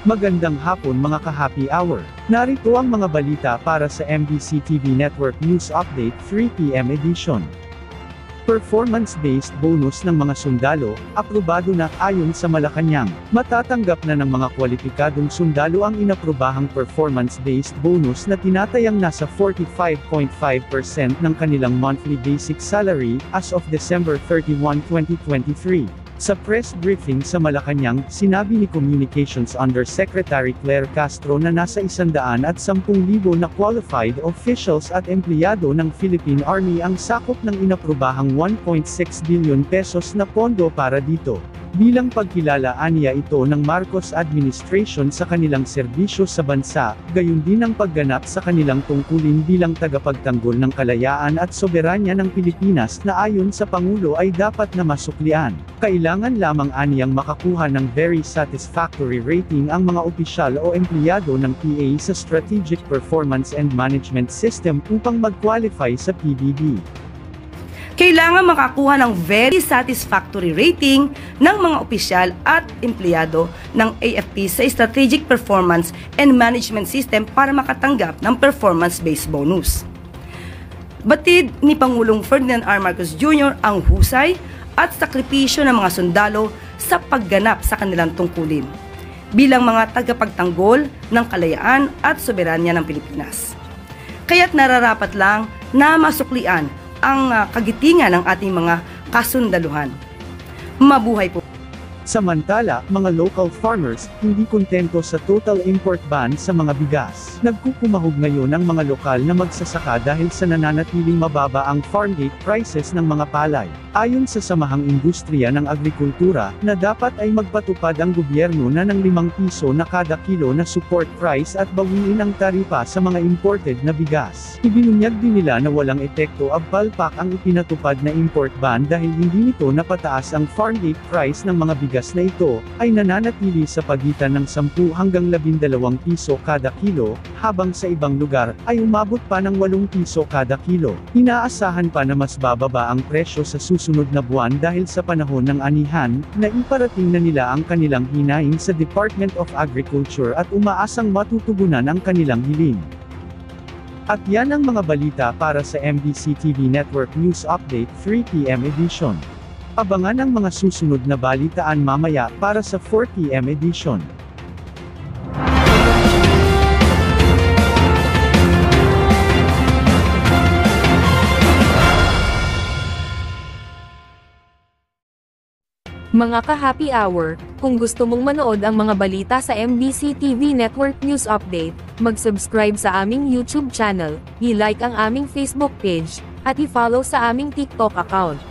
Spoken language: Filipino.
Magandang hapon mga ka-happy hour. Narito ang mga balita para sa MBC TV Network News Update 3 PM edition. Performance-based bonus ng mga sundalo, aprobado na ayon sa Malacanang. Matatanggap na ng mga kwalipikadong sundalo ang inaprobahang performance-based bonus na tinatayang nasa 45.5% ng kanilang monthly basic salary as of December 31, 2023. Sa press briefing sa Malacanang, sinabi ni Communications Undersecretary Claire Castro na nasa 110,000 na qualified officials at empleyado ng Philippine Army ang sakop ng inaprobahang 1.6 billion pesos na pondo para dito. Bilang pagkilala aniya ito ng Marcos administration sa kanilang serbisyo sa bansa, gayon din ang pagganap sa kanilang tungkulin bilang tagapagtanggol ng kalayaan at soberanya ng Pilipinas na ayon sa Pangulo ay dapat na masuklian. Kailangan lamang aniyang makakuha ng very satisfactory rating ang mga opisyal o empleyado ng PA sa Strategic Performance and Management System upang mag-qualify sa PBB. Kailangan makakuha ng very satisfactory rating ng mga opisyal at empleyado ng AFP sa Strategic Performance and Management System para makatanggap ng performance-based bonus. Batid ni Pangulong Ferdinand R. Marcos Jr. ang husay at sakripisyo ng mga sundalo sa pagganap sa kanilang tungkulin bilang mga tagapagtanggol ng kalayaan at soberanya ng Pilipinas. Kaya't nararapat lang na masuklian ang kagitingan ng ating mga kasundaluhan. Mabuhay po! Samantala, mga local farmers, hindi kontento sa total import ban sa mga bigas. Nagkukumahog ngayon ang mga lokal na magsasaka dahil sa nananatiling mababa ang farm gate prices ng mga palay. Ayon sa Samahang Industriya ng Agrikultura, na dapat ay magpatupad ang gobyerno na ng 5 piso na kada kilo na support price at bawiin ang taripa sa mga imported na bigas. Ibinunyag din nila na walang epekto ang palpak ang ipinatupad na import ban dahil hindi nito napataas ang farm gate price ng mga bigas na ito, ay nananatili sa pagitan ng 10 hanggang 12 piso kada kilo, habang sa ibang lugar, ay umabot pa ng 8 piso kada kilo. Inaasahan pa na mas bababa ang presyo sa susunod na buwan dahil sa panahon ng anihan, na iparating na nila ang kanilang hinaing sa Department of Agriculture at umaasang matutugunan ang kanilang hiling. At yan ang mga balita para sa MBC TV Network News Update 3 PM edition. Abangan ang mga susunod na balitaan mamaya para sa 4 PM edition. Mga ka-happy hour, kung gusto mong manood ang mga balita sa MBC TV Network News Update, mag-subscribe sa aming YouTube channel, i-like ang aming Facebook page, at i-follow sa aming TikTok account.